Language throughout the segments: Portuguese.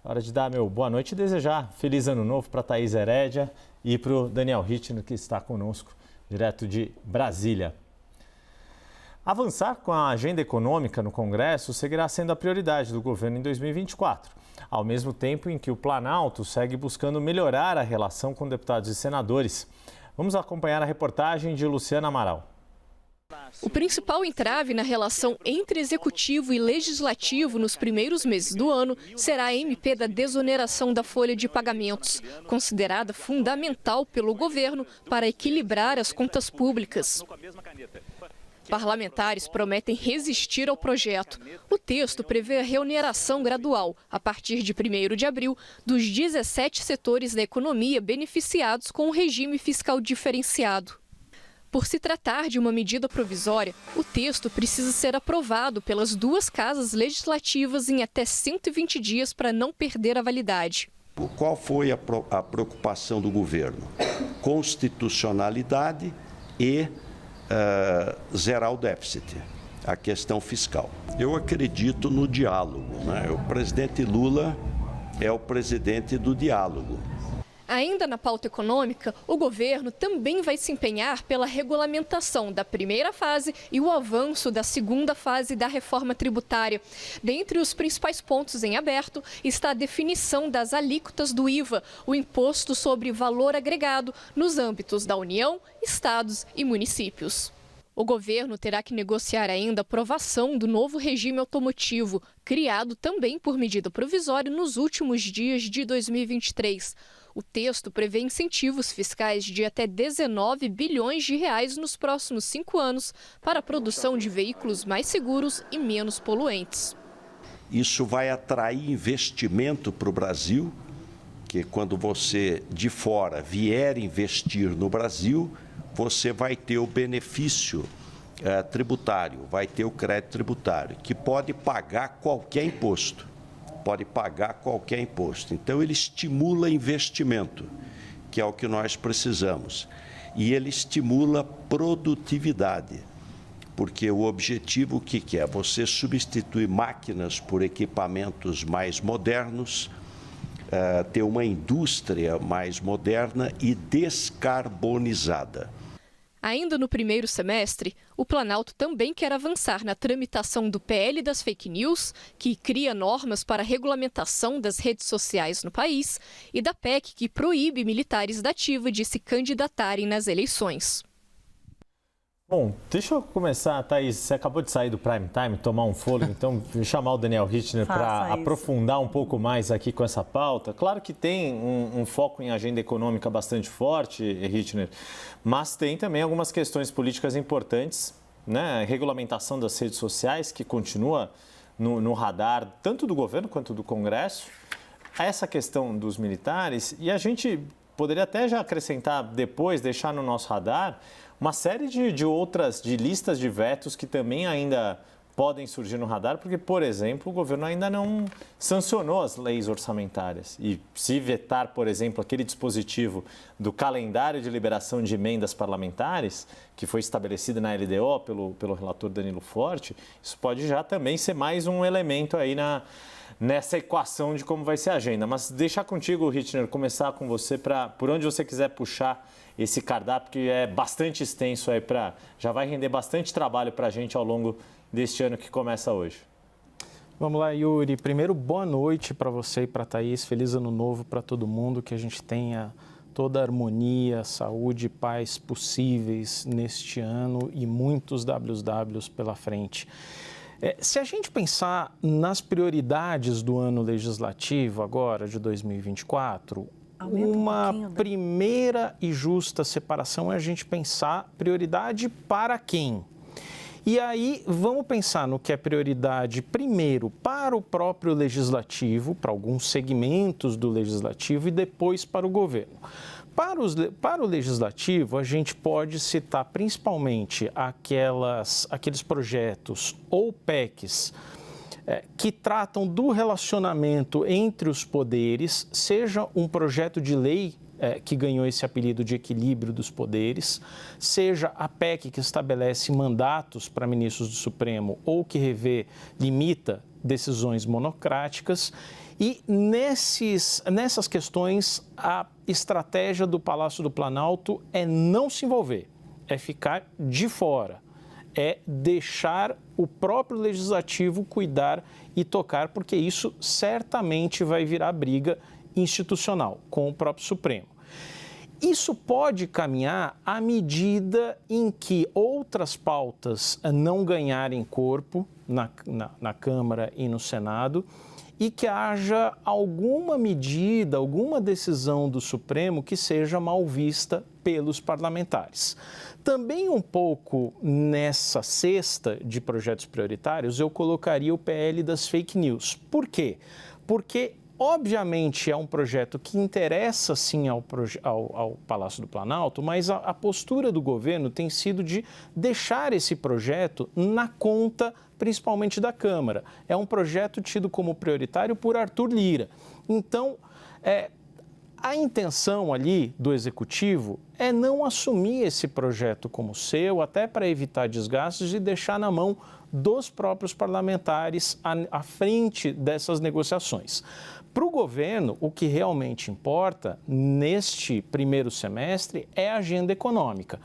É hora de dar meu boa noite e desejar feliz ano novo para a Thaís Herédia e para o Daniel Rittner, que está conosco, direto de Brasília. Avançar com a agenda econômica no Congresso seguirá sendo a prioridade do governo em 2024, ao mesmo tempo em que o Planalto segue buscando melhorar a relação com deputados e senadores. Vamos acompanhar a reportagem de Luciana Amaral. O principal entrave na relação entre executivo e legislativo nos primeiros meses do ano será a MP da desoneração da folha de pagamentos, considerada fundamental pelo governo para equilibrar as contas públicas. Parlamentares prometem resistir ao projeto. O texto prevê a reoneração gradual, a partir de 1º de abril, dos 17 setores da economia beneficiados com o regime fiscal diferenciado. Por se tratar de uma medida provisória, o texto precisa ser aprovado pelas duas casas legislativas em até 120 dias para não perder a validade. Qual foi a preocupação do governo? Constitucionalidade e zerar o déficit, a questão fiscal. Eu acredito no diálogo, né? O presidente Lula é o presidente do diálogo. Ainda na pauta econômica, o governo também vai se empenhar pela regulamentação da primeira fase e o avanço da segunda fase da reforma tributária. Dentre os principais pontos em aberto está a definição das alíquotas do IVA, o imposto sobre valor agregado, nos âmbitos da União, estados e municípios. O governo terá que negociar ainda a aprovação do novo regime automotivo, criado também por medida provisória nos últimos dias de 2023. O texto prevê incentivos fiscais de até 19 bilhões de reais nos próximos 5 anos para a produção de veículos mais seguros e menos poluentes. Isso vai atrair investimento para o Brasil, que quando você de fora vier investir no Brasil, você vai ter o benefício tributário, vai ter o crédito tributário, que pode pagar qualquer imposto. Então, ele estimula investimento, que é o que nós precisamos. E ele estimula produtividade, porque o objetivo, o que é? Você substituir máquinas por equipamentos mais modernos, ter uma indústria mais moderna e descarbonizada. Ainda no primeiro semestre, o Planalto também quer avançar na tramitação do PL das fake news, que cria normas para a regulamentação das redes sociais no país, e da PEC, que proíbe militares da ativa de se candidatarem nas eleições. Bom, deixa eu começar, Thaís, você acabou de sair do prime time, tomar um fôlego, então vou chamar o Daniel Rittner para aprofundar um pouco mais aqui com essa pauta. Claro que tem um foco em agenda econômica bastante forte, Rittner, mas tem também algumas questões políticas importantes, né? A regulamentação das redes sociais, que continua no radar tanto do governo quanto do Congresso, essa questão dos militares, e a gente poderia até já acrescentar depois, deixar no nosso radar, uma série de listas de vetos que também ainda podem surgir no radar, porque, por exemplo, o governo ainda não sancionou as leis orçamentárias. E se vetar, por exemplo, aquele dispositivo do calendário de liberação de emendas parlamentares, que foi estabelecido na LDO pelo relator Danilo Forte, isso pode já também ser mais um elemento aí nessa equação de como vai ser a agenda. Mas deixar contigo, Rittner, começar com você, por onde você quiser puxar esse cardápio, que é bastante extenso aí, já vai render bastante trabalho para a gente ao longo deste ano que começa hoje. Vamos lá, Yuri. Primeiro, boa noite para você e para a Thaís. Feliz ano novo para todo mundo, que a gente tenha toda a harmonia, saúde e paz possíveis neste ano e muitos WWs pela frente. Se a gente pensar nas prioridades do ano legislativo agora, de 2024, uma primeira e justa separação é a gente pensar prioridade para quem? E aí vamos pensar no que é prioridade primeiro para o próprio legislativo, para alguns segmentos do legislativo, e depois para o governo. Para o legislativo, a gente pode citar principalmente aqueles projetos ou PECs que tratam do relacionamento entre os poderes, seja um projeto de lei que ganhou esse apelido de equilíbrio dos poderes, seja a PEC que estabelece mandatos para ministros do Supremo ou que limita decisões monocráticas, E nessas questões, a estratégia do Palácio do Planalto é não se envolver, é ficar de fora, é deixar o próprio Legislativo cuidar e tocar, porque isso certamente vai virar briga institucional com o próprio Supremo. Isso pode caminhar à medida em que outras pautas não ganharem corpo na Câmara e no Senado e que haja alguma medida, alguma decisão do Supremo que seja mal vista pelos parlamentares. Também um pouco nessa cesta de projetos prioritários eu colocaria o PL das fake news. Por quê? Porque obviamente é um projeto que interessa sim ao Palácio do Planalto, mas a postura do governo tem sido de deixar esse projeto na conta, principalmente da Câmara. É um projeto tido como prioritário por Arthur Lira. Então, a intenção ali do Executivo é não assumir esse projeto como seu, até para evitar desgastes e deixar na mão dos próprios parlamentares à frente dessas negociações. Para o governo, o que realmente importa neste primeiro semestre é a agenda econômica.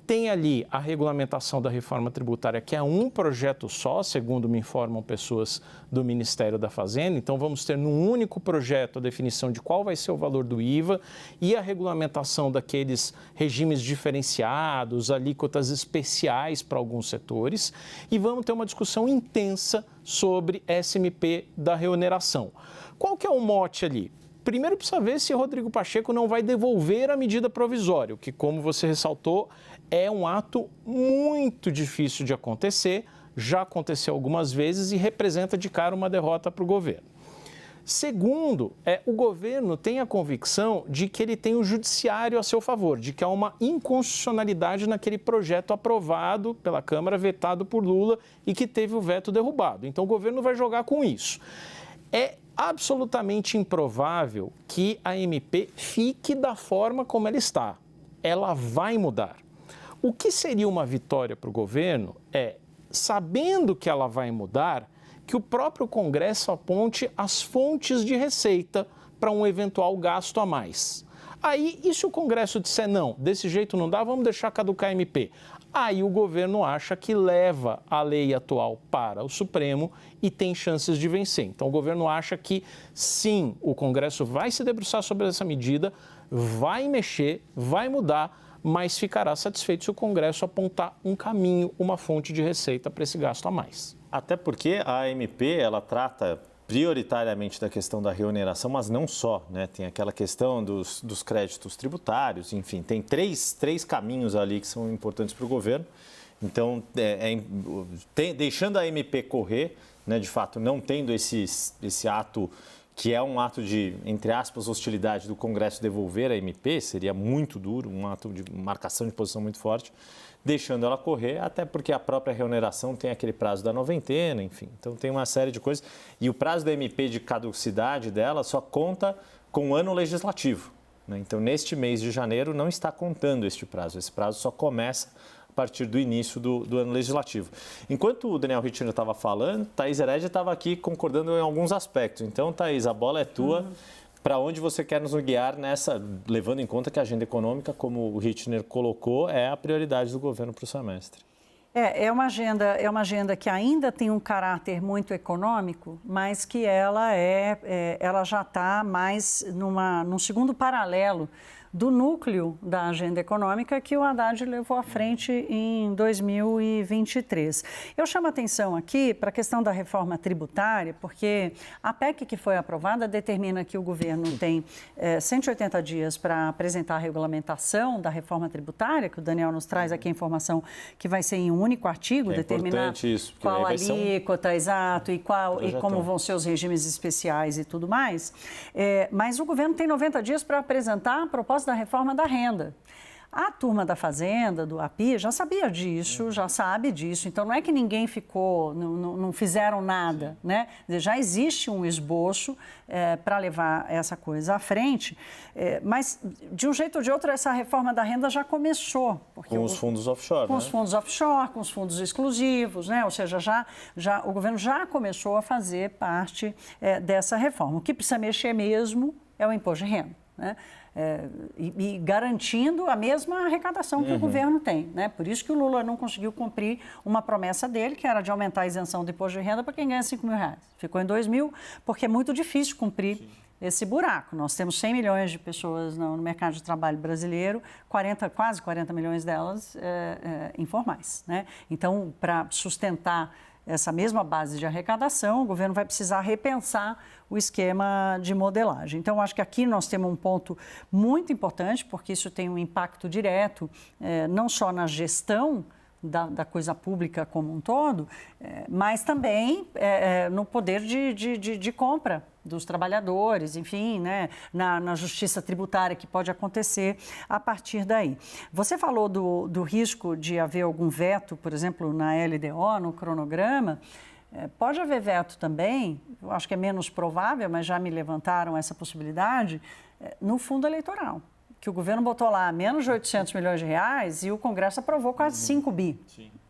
Tem ali a regulamentação da reforma tributária, que é um projeto só, segundo me informam pessoas do Ministério da Fazenda. Então, vamos ter num único projeto a definição de qual vai ser o valor do IVA e a regulamentação daqueles regimes diferenciados, alíquotas especiais para alguns setores. E vamos ter uma discussão intensa sobre SMP da reoneração. Qual que é o mote ali? Primeiro, precisa ver se Rodrigo Pacheco não vai devolver a medida provisória, o que, como você ressaltou, é um ato muito difícil de acontecer, já aconteceu algumas vezes e representa de cara uma derrota para o governo. Segundo, o governo tem a convicção de que ele tem o judiciário a seu favor, de que há uma inconstitucionalidade naquele projeto aprovado pela Câmara, vetado por Lula e que teve o veto derrubado. Então, o governo vai jogar com isso. É absolutamente improvável que a MP fique da forma como ela está. Ela vai mudar. O que seria uma vitória para o governo é, sabendo que ela vai mudar, que o próprio Congresso aponte as fontes de receita para um eventual gasto a mais. Aí, e se o Congresso disser não, desse jeito não dá, vamos deixar caducar a MP? Aí o governo acha que leva a lei atual para o Supremo e tem chances de vencer. Então, o governo acha que, sim, o Congresso vai se debruçar sobre essa medida, vai mexer, vai mudar, mas ficará satisfeito se o Congresso apontar um caminho, uma fonte de receita para esse gasto a mais. Até porque a MP, ela trata prioritariamente da questão da reoneração, mas não só, né? Tem aquela questão dos créditos tributários, enfim, tem três caminhos ali que são importantes para o governo. Então, deixando a MP correr, né, de fato, não tendo esse ato que é um ato de, entre aspas, hostilidade do Congresso devolver a MP, seria muito duro, um ato de marcação de posição muito forte, deixando ela correr, até porque a própria reoneração tem aquele prazo da noventena, enfim. Então, tem uma série de coisas. E o prazo da MP de caducidade dela só conta com o ano legislativo, né? Então, neste mês de janeiro, não está contando este prazo. Esse prazo só começa a partir do início do ano legislativo. Enquanto o Daniel Rittner estava falando, Thaís Heredia estava aqui concordando em alguns aspectos. Então, Thaís, a bola é tua. Para onde você quer nos guiar nessa, levando em conta que a agenda econômica, como o Rittner colocou, é a prioridade do governo para o semestre? É uma agenda que ainda tem um caráter muito econômico, mas que ela já está mais num segundo paralelo do núcleo da agenda econômica que o Haddad levou à frente em 2023. Eu chamo a atenção aqui para a questão da reforma tributária, porque a PEC que foi aprovada determina que o governo tem 180 dias para apresentar a regulamentação da reforma tributária, que o Daniel nos traz aqui a informação que vai ser em um único artigo, determinar qual alíquota, exato, e como vão ser os regimes especiais e tudo mais. Mas o governo tem 90 dias para apresentar a proposta da reforma da renda. A turma da Fazenda, do API, já sabia disso, já sabe disso. Então, não é que ninguém ficou, não fizeram nada, né? Já existe um esboço para levar essa coisa à frente, mas, de um jeito ou de outro, essa reforma da renda já começou. Com os fundos offshore, Com os fundos offshore, com os fundos exclusivos, né? Ou seja, o governo já começou a fazer parte dessa reforma. O que precisa mexer mesmo é o imposto de renda, né? E garantindo a mesma arrecadação que o governo tem, né? Por isso que o Lula não conseguiu cumprir uma promessa dele, que era de aumentar a isenção do imposto de renda para quem ganha R$5.000. Ficou em 2 mil, porque é muito difícil cumprir esse buraco. Nós temos 100 milhões de pessoas no mercado de trabalho brasileiro, quase 40 milhões delas informais, né? Então, para sustentar essa mesma base de arrecadação, o governo vai precisar repensar o esquema de modelagem. Então, acho que aqui nós temos um ponto muito importante, porque isso tem um impacto direto, não só na gestão da coisa pública como um todo, mas também no poder de compra dos trabalhadores, enfim, né, na justiça tributária que pode acontecer a partir daí. Você falou do risco de haver algum veto, por exemplo, na LDO, no cronograma. Pode haver veto também, eu acho que é menos provável, mas já me levantaram essa possibilidade, no fundo eleitoral, que o governo botou lá menos de 800 milhões de reais e o Congresso aprovou quase 5 bi,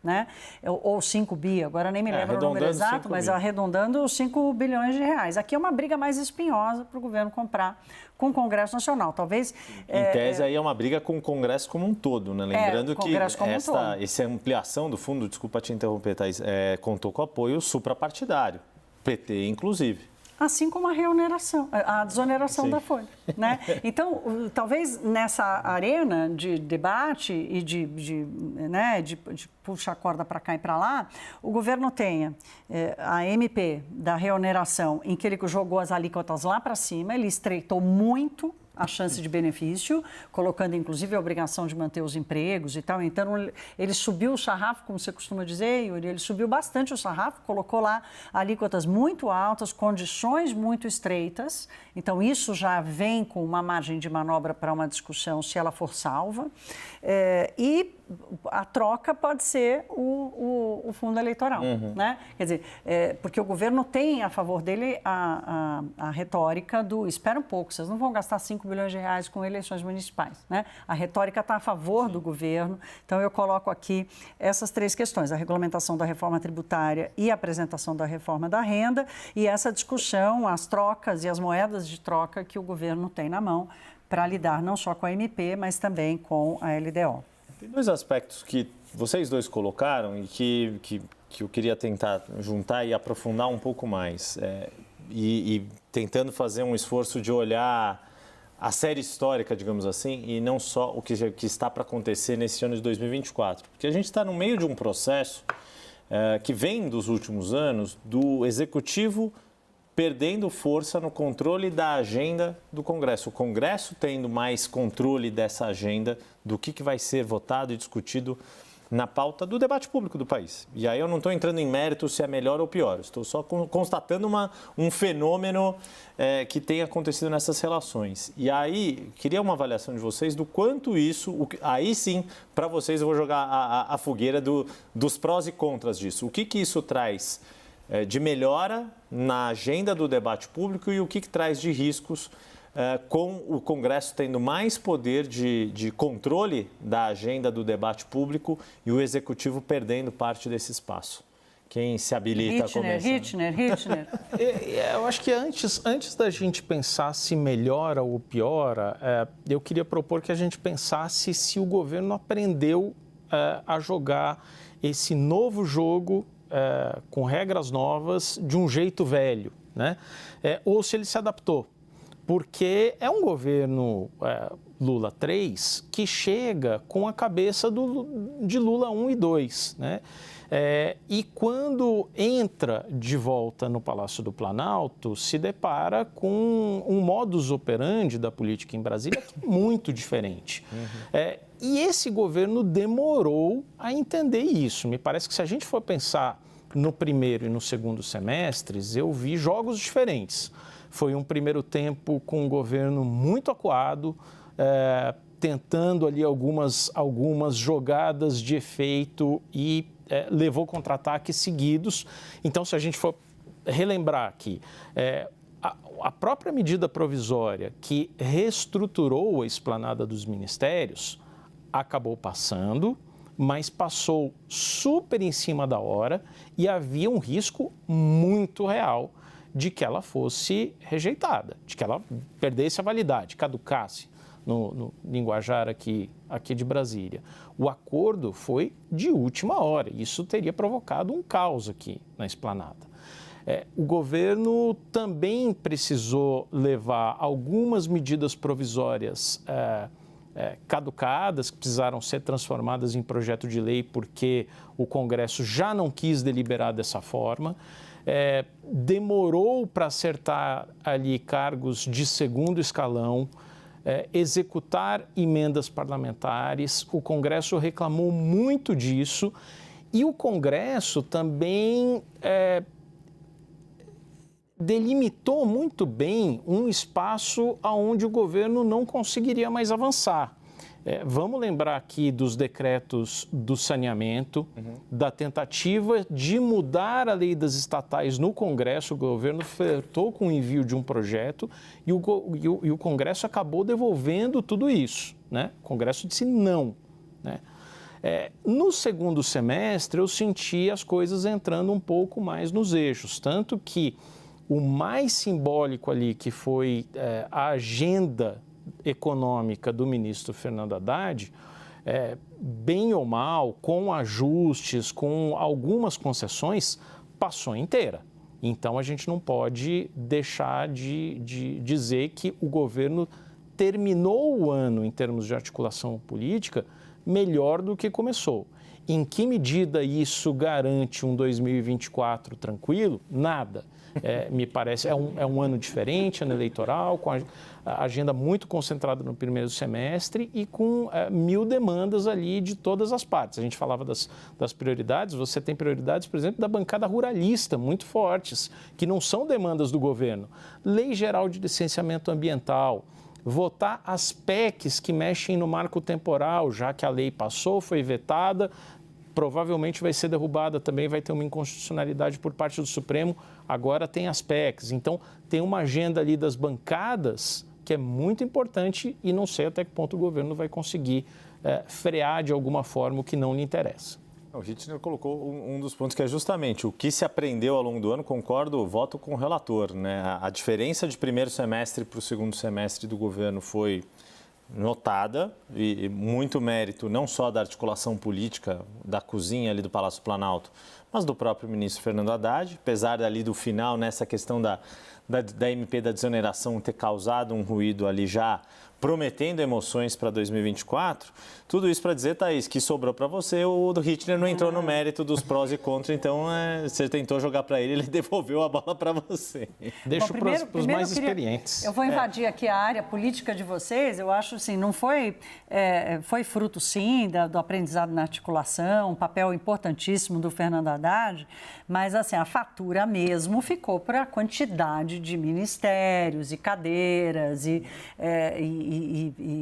né? Ou 5 bi, agora nem me lembro o número exato, mas arredondando 5 bilhões de reais. Aqui é uma briga mais espinhosa para o governo comprar com o Congresso Nacional. Talvez... Em tese, aí é uma briga com o Congresso como um todo, né? Lembrando que essa ampliação do fundo, desculpa te interromper, Thaís, contou com apoio suprapartidário, PT inclusive. Assim como a desoneração da folha, né? Então, talvez nessa arena de debate e de puxar a corda para cá e para lá, o governo tenha a MP da reoneração, em que ele jogou as alíquotas lá para cima, ele estreitou muito a chance de benefício, colocando inclusive a obrigação de manter os empregos e tal. Então, ele subiu o sarrafo, como você costuma dizer, Yuri, ele subiu bastante o sarrafo, colocou lá alíquotas muito altas, condições muito estreitas. Então, isso já vem com uma margem de manobra para uma discussão, se ela for salva. E a troca pode ser o fundo eleitoral, né? Quer dizer, porque o governo tem a favor dele a retórica do espera um pouco, vocês não vão gastar 5 bilhões de reais com eleições municipais, né? A retórica está a favor do governo. Então, eu coloco aqui essas 3 questões, a regulamentação da reforma tributária e a apresentação da reforma da renda e essa discussão, as trocas e as moedas de troca que o governo tem na mão para lidar não só com a MP, mas também com a LDO. Tem 2 aspectos que vocês 2 colocaram e que eu queria tentar juntar e aprofundar um pouco mais. E tentando fazer um esforço de olhar a série histórica, digamos assim, e não só o que está para acontecer nesse ano de 2024. Porque a gente está no meio de um processo que vem dos últimos anos do Executivo perdendo força no controle da agenda do Congresso. O Congresso tendo mais controle dessa agenda do que vai ser votado e discutido na pauta do debate público do país. E aí eu não estou entrando em mérito se é melhor ou pior, estou só constatando um fenômeno que tem acontecido nessas relações. E aí, queria uma avaliação de vocês do quanto isso, aí sim, para vocês eu vou jogar a fogueira dos prós e contras disso. O que isso traz de melhora na agenda do debate público e o que traz de riscos com o Congresso tendo mais poder de controle da agenda do debate público e o Executivo perdendo parte desse espaço. Quem se habilita a começar? Hitchner. Eu acho que antes da gente pensar se melhora ou piora, eu queria propor que a gente pensasse se o governo aprendeu a jogar esse novo jogo com regras novas de um jeito velho, né? Ou se ele se adaptou. Porque é um governo Lula 3 que chega com a cabeça de Lula 1 e 2, né? E quando entra de volta no Palácio do Planalto, se depara com um modus operandi da política em Brasília que é muito diferente. E esse governo demorou a entender isso. Me parece que se a gente for pensar no primeiro e no segundo semestres, eu vi jogos diferentes. Foi um primeiro tempo com um governo muito acuado, tentando ali algumas jogadas de efeito e levou contra-ataques seguidos. Então, se a gente for relembrar aqui, a própria medida provisória que reestruturou a esplanada dos ministérios acabou passando, mas passou super em cima da hora e havia um risco muito real de que ela fosse rejeitada, de que ela perdesse a validade, caducasse, no linguajar aqui de Brasília. O acordo foi de última hora, isso teria provocado um caos aqui na esplanada. O governo também precisou levar algumas medidas provisórias caducadas, que precisaram ser transformadas em projeto de lei porque o Congresso já não quis deliberar dessa forma. Demorou para acertar ali cargos de segundo escalão, executar emendas parlamentares. O Congresso reclamou muito disso e o Congresso também delimitou muito bem um espaço onde o governo não conseguiria mais avançar. Vamos lembrar aqui dos decretos do saneamento, da tentativa de mudar a lei das estatais no Congresso. O governo flertou com o envio de um projeto e o Congresso acabou devolvendo tudo isso, né? O Congresso disse não, né? No segundo semestre, eu senti as coisas entrando um pouco mais nos eixos, tanto que o mais simbólico ali, que foi a agenda econômica do ministro Fernando Haddad, bem ou mal, com ajustes, com algumas concessões, passou inteira. Então, a gente não pode deixar de dizer que o governo terminou o ano, em termos de articulação política, melhor do que começou. Em que medida isso garante um 2024 tranquilo? Nada. Me parece, é um ano diferente, ano eleitoral, com a agenda muito concentrada no primeiro semestre e com 1000 demandas ali de todas as partes. A gente falava das prioridades, você tem prioridades, por exemplo, da bancada ruralista, muito fortes, que não são demandas do governo. Lei Geral de Licenciamento Ambiental, votar as PECs que mexem no marco temporal, já que a lei passou, foi vetada, provavelmente vai ser derrubada também, vai ter uma inconstitucionalidade por parte do Supremo, agora tem as PECs. Então, tem uma agenda ali das bancadas que é muito importante e não sei até que ponto o governo vai conseguir frear de alguma forma o que não lhe interessa. O Hittner colocou um dos pontos que é justamente o que se aprendeu ao longo do ano, concordo, voto com o relator, né? A diferença de primeiro semestre para o segundo semestre do governo foi notada e muito mérito não só da articulação política da cozinha ali do Palácio Planalto, mas do próprio ministro Fernando Haddad, apesar ali do final, nessa questão da MP da desoneração ter causado um ruído ali já prometendo emoções para 2024, tudo isso para dizer, Thaís, que sobrou para você, o do Hittner não entrou no mérito dos prós e contras, então você tentou jogar para ele devolveu a bola para você. Deixa para os mais experientes. Eu vou invadir aqui a área política de vocês, eu acho assim, não foi, foi fruto sim do aprendizado na articulação, um papel importantíssimo do Fernando Haddad, mas assim, a fatura mesmo ficou para a quantidade de ministérios e cadeiras e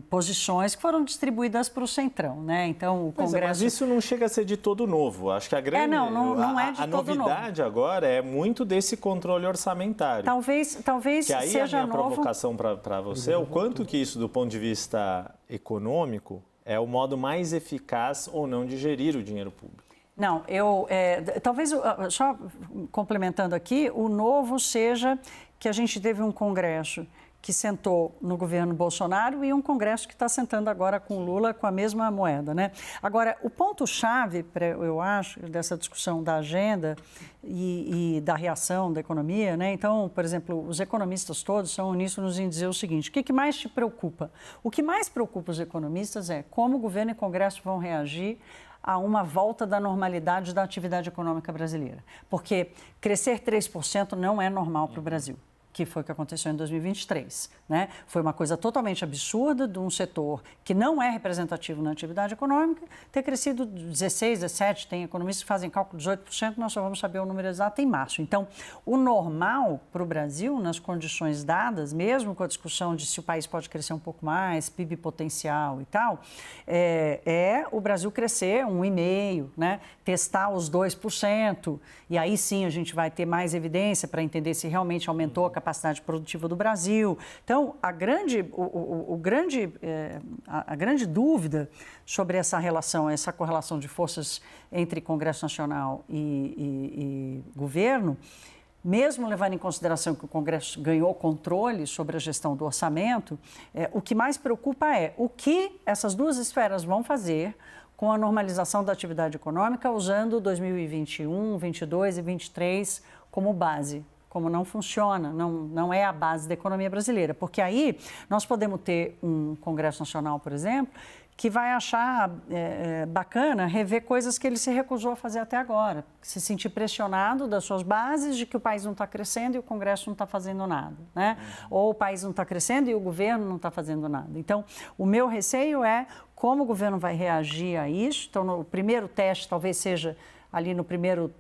posições que foram distribuídas para o Centrão, né? Então, o Congresso... Mas isso não chega a ser de todo novo. Acho que a grande... não é de todo novo. A novidade agora é muito desse controle orçamentário. Talvez que aí seja a minha provocação para você é o quanto que isso, do ponto de vista econômico, é o modo mais eficaz ou não de gerir o dinheiro público. Não, talvez, só complementando aqui, o novo seja que a gente teve um Congresso que sentou no governo Bolsonaro e um Congresso que está sentando agora com Lula com a mesma moeda, né? Agora, o ponto-chave, eu acho, dessa discussão da agenda e da reação da economia, né? Então, por exemplo, os economistas todos são uníssonos em dizer o seguinte: o que mais te preocupa? O que mais preocupa os economistas é como o governo e o Congresso vão reagir a uma volta da normalidade da atividade econômica brasileira. Porque crescer 3% não é normal para o Brasil. que foi o que aconteceu em 2023. Né? Foi uma coisa totalmente absurda de um setor que não é representativo na atividade econômica ter crescido 16, 17, tem economistas que fazem cálculo de 18%, nós só vamos saber o número exato em março. Então, o normal para o Brasil, nas condições dadas, mesmo com a discussão de se o país pode crescer um pouco mais, PIB potencial e tal, é o Brasil crescer 1,5%, né? Testar os 2%, e aí sim a gente vai ter mais evidência para entender se realmente aumentou a capacidade produtiva do Brasil. Então, a grande dúvida sobre essa relação, essa correlação de forças entre Congresso Nacional e governo, mesmo levando em consideração que o Congresso ganhou controle sobre a gestão do orçamento, o que mais preocupa é o que essas duas esferas vão fazer com a normalização da atividade econômica, usando 2021, 22 e 23 como base. Como não funciona, não é a base da economia brasileira. Porque aí nós podemos ter um Congresso Nacional, por exemplo, que vai achar bacana rever coisas que ele se recusou a fazer até agora. Se sentir pressionado das suas bases de que o país não está crescendo e o Congresso não está fazendo nada. Né? Ou o país não está crescendo e o governo não está fazendo nada. Então, o meu receio é como o governo vai reagir a isso. Então, o primeiro teste talvez seja ali no primeiro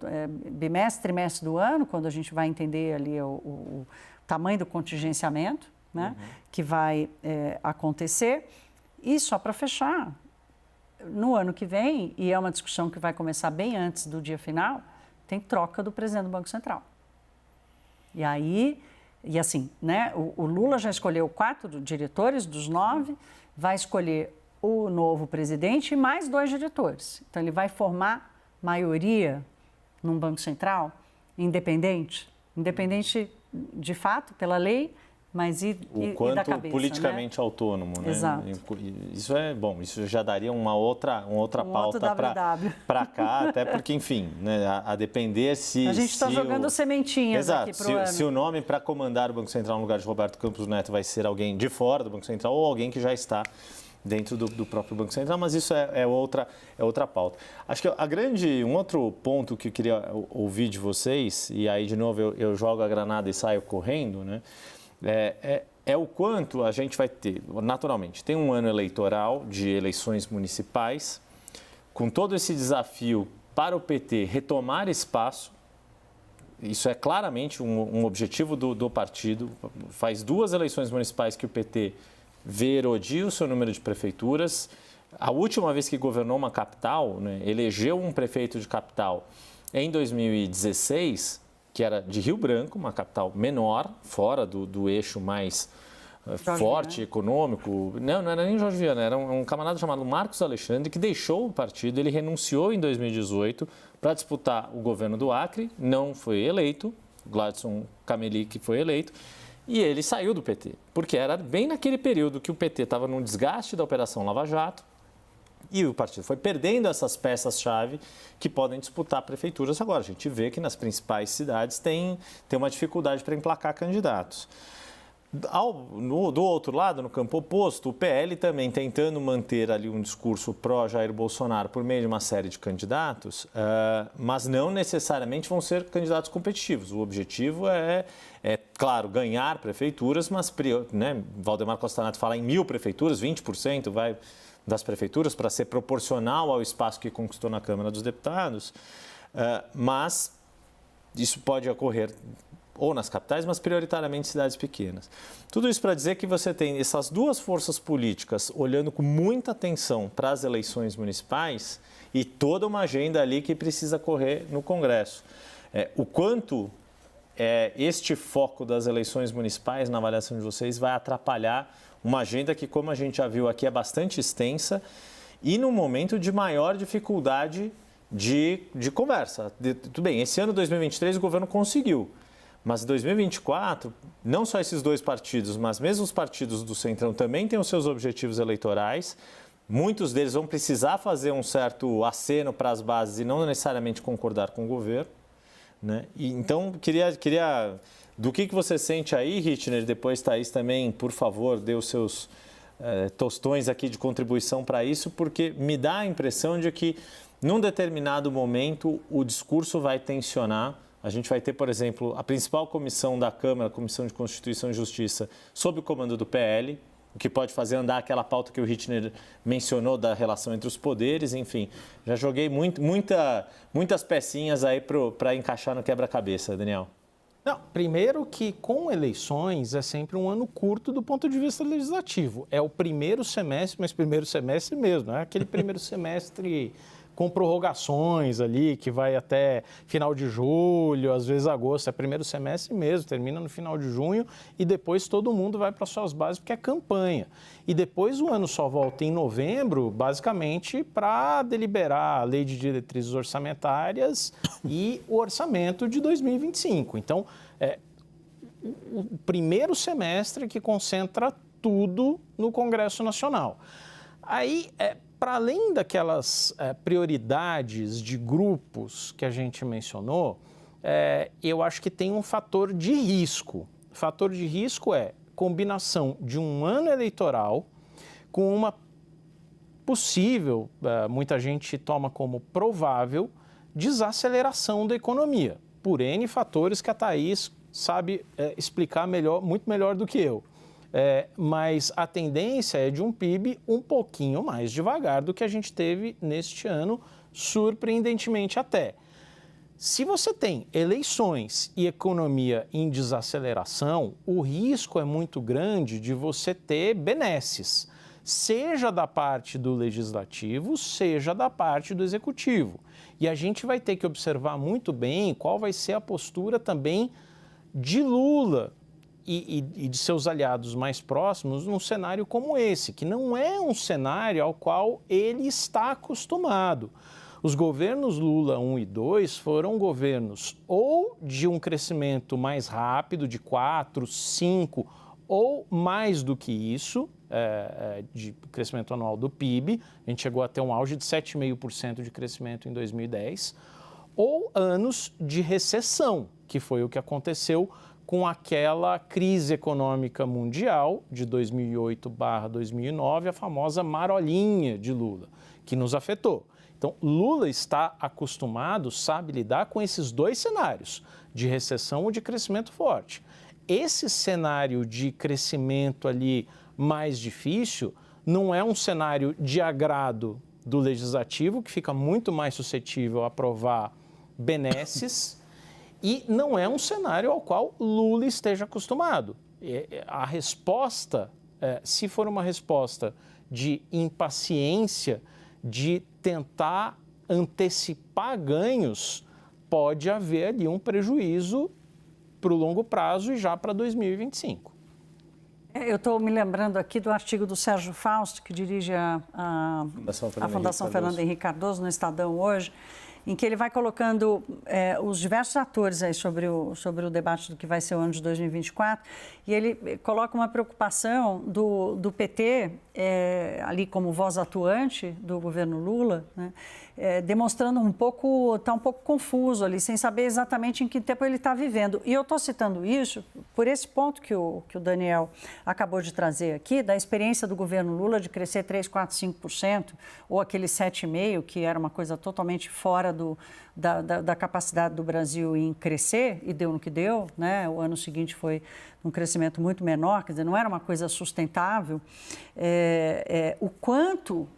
trimestre do ano, quando a gente vai entender ali o tamanho do contingenciamento, né, que vai acontecer. E só para fechar, no ano que vem, e é uma discussão que vai começar bem antes do dia final, tem troca do presidente do Banco Central. E aí, e assim, né, o Lula já escolheu 4 diretores dos 9, vai escolher o novo presidente e mais 2 diretores. Então, ele vai formar maioria num Banco Central independente de fato, pela lei, mas e da cabeça, politicamente, né? Autônomo, né? Exato. Isso é bom, isso já daria uma outra pauta para cá, até porque, enfim, né, a depender se... A gente está jogando sementinhas aqui para o ano. Se o nome para comandar o Banco Central no lugar de Roberto Campos Neto vai ser alguém de fora do Banco Central ou alguém que já está dentro do próprio Banco Central, mas isso é outra pauta. Acho que um outro ponto que eu queria ouvir de vocês, e aí de novo eu jogo a granada e saio correndo, né? É o quanto a gente vai ter, naturalmente, tem um ano eleitoral de eleições municipais, com todo esse desafio para o PT retomar espaço. Isso é claramente um objetivo do partido. Faz 2 eleições municipais que o PT vê erodir o seu número de prefeituras. A última vez que governou uma capital, né, elegeu um prefeito de capital em 2016, que era de Rio Branco, uma capital menor, fora do eixo mais forte, econômico. Não era nem Jorge Viana, era um camarada chamado Marcos Alexandre, que deixou o partido, ele renunciou em 2018 para disputar o governo do Acre, não foi eleito, Gladson Cameli que foi eleito, e ele saiu do PT, porque era bem naquele período que o PT estava num desgaste da Operação Lava Jato e o partido foi perdendo essas peças-chave que podem disputar prefeituras agora. A gente vê que nas principais cidades tem uma dificuldade para emplacar candidatos. Do outro lado, no campo oposto, o PL também tentando manter ali um discurso pró-Jair Bolsonaro por meio de uma série de candidatos, mas não necessariamente vão ser candidatos competitivos. O objetivo claro, ganhar prefeituras, mas, né, Valdemar Costa Neto fala em 1.000 prefeituras, 20% das prefeituras, para ser proporcional ao espaço que conquistou na Câmara dos Deputados, mas isso pode ocorrer ou nas capitais, mas prioritariamente em cidades pequenas. Tudo isso para dizer que você tem essas 2 forças políticas olhando com muita atenção para as eleições municipais e toda uma agenda ali que precisa correr no Congresso. O quanto este foco das eleições municipais, na avaliação de vocês, vai atrapalhar uma agenda que, como a gente já viu aqui, é bastante extensa e num momento de maior dificuldade de conversa. Tudo bem, esse ano 2023 o governo conseguiu. Mas em 2024, não só esses 2 partidos, mas mesmo os partidos do Centrão também têm os seus objetivos eleitorais. Muitos deles vão precisar fazer um certo aceno para as bases e não necessariamente concordar com o governo, né? E, então, queria do que você sente aí, Rittner, depois Thaís também, por favor, dê os seus tostões aqui de contribuição para isso, porque me dá a impressão de que, num determinado momento, o discurso vai tensionar A gente vai ter, por exemplo, a principal comissão da Câmara, a Comissão de Constituição e Justiça, sob o comando do PL, o que pode fazer andar aquela pauta que o Hittner mencionou da relação entre os poderes, enfim. Já joguei muitas pecinhas aí para encaixar no quebra-cabeça, Daniel. Não, primeiro que com eleições é sempre um ano curto do ponto de vista legislativo. É o primeiro semestre, mas primeiro semestre mesmo, não é aquele primeiro semestre com prorrogações ali, que vai até final de julho, às vezes agosto, é primeiro semestre mesmo, termina no final de junho e depois todo mundo vai para suas bases porque é campanha. E depois o ano só volta em novembro, basicamente, para deliberar a lei de diretrizes orçamentárias e o orçamento de 2025. Então, o primeiro semestre que concentra tudo no Congresso Nacional. Aí, para além daquelas prioridades de grupos que a gente mencionou, eu acho que tem um fator de risco. O fator de risco é combinação de um ano eleitoral com uma possível, muita gente toma como provável, desaceleração da economia, por N fatores que a Thaís sabe explicar muito melhor do que eu. Mas a tendência é de um PIB um pouquinho mais devagar do que a gente teve neste ano, surpreendentemente até. Se você tem eleições e economia em desaceleração, o risco é muito grande de você ter benesses, seja da parte do legislativo, seja da parte do executivo. E a gente vai ter que observar muito bem qual vai ser a postura também de Lula e de seus aliados mais próximos num cenário como esse, que não é um cenário ao qual ele está acostumado. Os governos Lula 1 e 2 foram governos ou de um crescimento mais rápido, de 4, 5 ou mais do que isso, de crescimento anual do PIB, a gente chegou a ter um auge de 7,5% de crescimento em 2010, ou anos de recessão, que foi o que aconteceu com aquela crise econômica mundial de 2008/2009, a famosa marolinha de Lula, que nos afetou. Então, Lula está acostumado, sabe lidar com esses dois cenários, de recessão ou de crescimento forte. Esse cenário de crescimento ali mais difícil não é um cenário de agrado do legislativo, que fica muito mais suscetível a aprovar benesses, e não é um cenário ao qual Lula esteja acostumado. A resposta, se for uma resposta de impaciência, de tentar antecipar ganhos, pode haver ali um prejuízo para o longo prazo e já para 2025. Eu estou me lembrando aqui do artigo do Sérgio Fausto, que dirige a Fundação Fernando Henrique Cardoso no Estadão hoje, em que ele vai colocando os diversos atores aí sobre o debate do que vai ser o ano de 2024, e ele coloca uma preocupação do PT, ali como voz atuante do governo Lula, né, demonstrando está um pouco confuso ali, sem saber exatamente em que tempo ele está vivendo. E eu estou citando isso por esse ponto que o Daniel acabou de trazer aqui, da experiência do governo Lula de crescer 3, 4, 5%, ou aquele 7,5%, que era uma coisa totalmente fora da capacidade do Brasil em crescer, e deu no que deu, né? O ano seguinte foi um crescimento muito menor, quer dizer, não era uma coisa sustentável. O quanto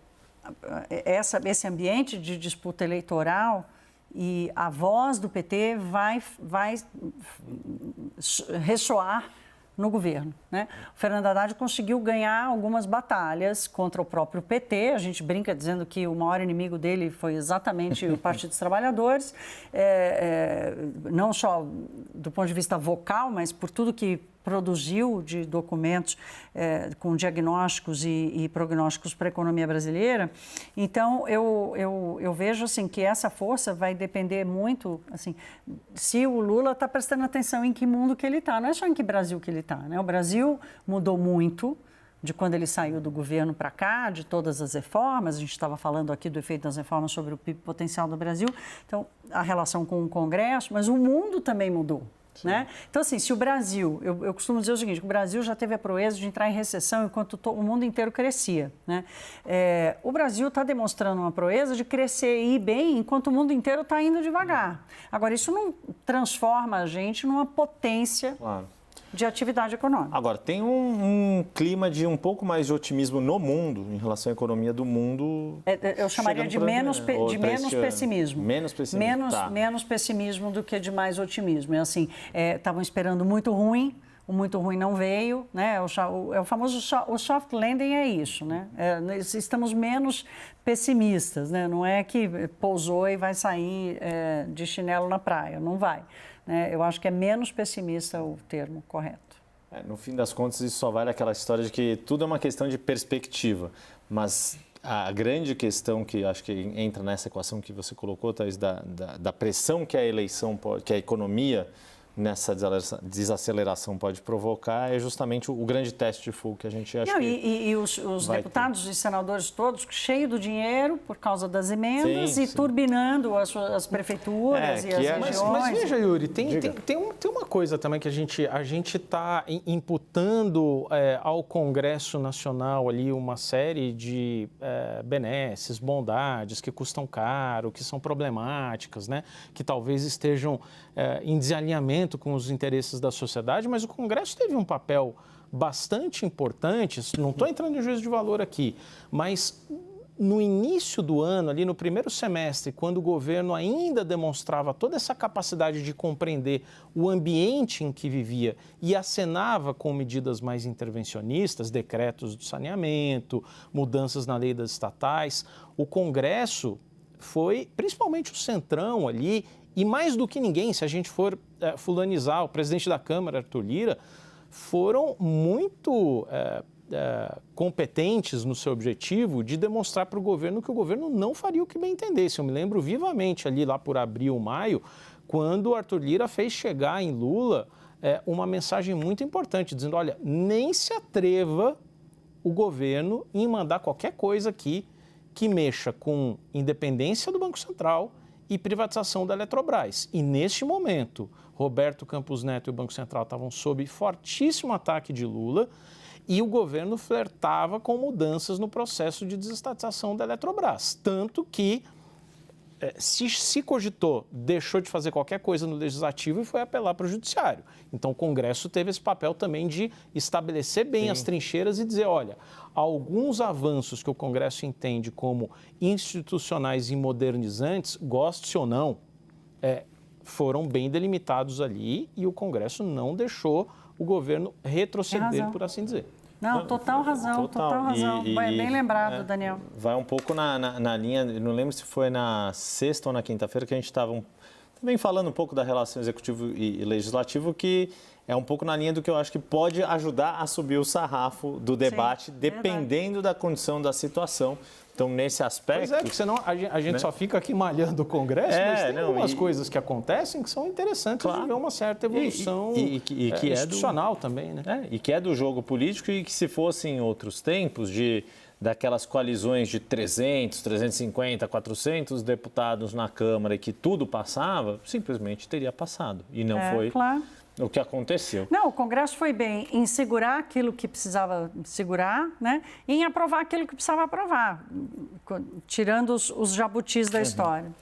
esse ambiente de disputa eleitoral e a voz do PT vai ressoar no governo, né? O Fernando Haddad conseguiu ganhar algumas batalhas contra o próprio PT. A gente brinca dizendo que o maior inimigo dele foi exatamente o Partido dos Trabalhadores, não só do ponto de vista vocal, mas por tudo que produziu de documentos com diagnósticos e prognósticos para a economia brasileira. Então, eu vejo assim, que essa força vai depender muito, assim, se o Lula está prestando atenção em que mundo que ele está, não é só em que Brasil que ele está, né? O Brasil mudou muito de quando ele saiu do governo para cá, de todas as reformas. A gente estava falando aqui do efeito das reformas sobre o PIB potencial do Brasil, então, a relação com o Congresso, mas o mundo também mudou. Né? Então, assim, se o Brasil, eu costumo dizer o seguinte, o Brasil já teve a proeza de entrar em recessão enquanto o mundo inteiro crescia. Né? O Brasil está demonstrando uma proeza de crescer e ir bem enquanto o mundo inteiro está indo devagar. Agora, isso não transforma a gente numa potência de atividade econômica. Agora, tem um clima de um pouco mais de otimismo no mundo, em relação à economia do mundo. Eu chamaria de menos pessimismo. Menos pessimismo. Menos pessimismo do que de mais otimismo. É assim, estavam esperando muito ruim, o muito ruim não veio, né? O famoso soft landing é isso, né? Estamos menos pessimistas, né? Não é que pousou e vai sair de chinelo na praia, não vai. Eu acho que é menos pessimista o termo correto. No fim das contas, isso só vale aquela história de que tudo é uma questão de perspectiva. Mas a grande questão que acho que entra nessa equação que você colocou, Thaís, da pressão que a eleição pode, que a economia nessa desaceleração pode provocar, é justamente o grande teste de fogo que a gente acha e os deputados e senadores todos cheios do dinheiro por causa das emendas e turbinando as prefeituras e as regiões. Mas veja, Yuri, tem uma coisa também que a gente está imputando ao Congresso Nacional ali uma série de benesses, bondades que custam caro, que são problemáticas, né? Que talvez estejam em desalinhamento com os interesses da sociedade, mas o Congresso teve um papel bastante importante, não estou entrando em juízo de valor aqui, mas no início do ano, ali no primeiro semestre, quando o governo ainda demonstrava toda essa capacidade de compreender o ambiente em que vivia e acenava com medidas mais intervencionistas, decretos do saneamento, mudanças na lei das estatais, o Congresso foi, principalmente o Centrão ali, e mais do que ninguém, se a gente for fulanizar, o presidente da Câmara, Arthur Lira, foram muito competentes no seu objetivo de demonstrar para o governo que o governo não faria o que bem entendesse. Eu me lembro vivamente ali lá por abril, maio, quando o Arthur Lira fez chegar em Lula uma mensagem muito importante, dizendo, olha, nem se atreva o governo em mandar qualquer coisa aqui que mexa com independência do Banco Central e privatização da Eletrobras. E, neste momento, Roberto Campos Neto e o Banco Central estavam sob fortíssimo ataque de Lula e o governo flertava com mudanças no processo de desestatização da Eletrobras. Tanto que se cogitou, deixou de fazer qualquer coisa no Legislativo e foi apelar para o Judiciário. Então, o Congresso teve esse papel também de estabelecer bem as trincheiras e dizer, olha, alguns avanços que o Congresso entende como institucionais e modernizantes, goste ou não, foram bem delimitados ali e o Congresso não deixou o governo retroceder, por assim dizer. Não, total razão. Bem lembrado, Daniel. Vai um pouco na linha, não lembro se foi na sexta ou na quinta-feira que a gente estava também falando um pouco da relação executivo e legislativo, que é um pouco na linha do que eu acho que pode ajudar a subir o sarrafo do debate, dependendo da condição da situação. Então, nesse aspecto... Pois porque senão a gente só fica aqui malhando o Congresso, mas tem algumas coisas que acontecem que são interessantes de ver uma certa evolução que institucional também, né? E que é do jogo político e que se fosse em outros tempos daquelas coalizões de 300, 350, 400 deputados na Câmara e que tudo passava, simplesmente teria passado. E não foi... Claro. O que aconteceu. Não, o Congresso foi bem em segurar aquilo que precisava segurar, né? E em aprovar aquilo que precisava aprovar, tirando os jabutis da história.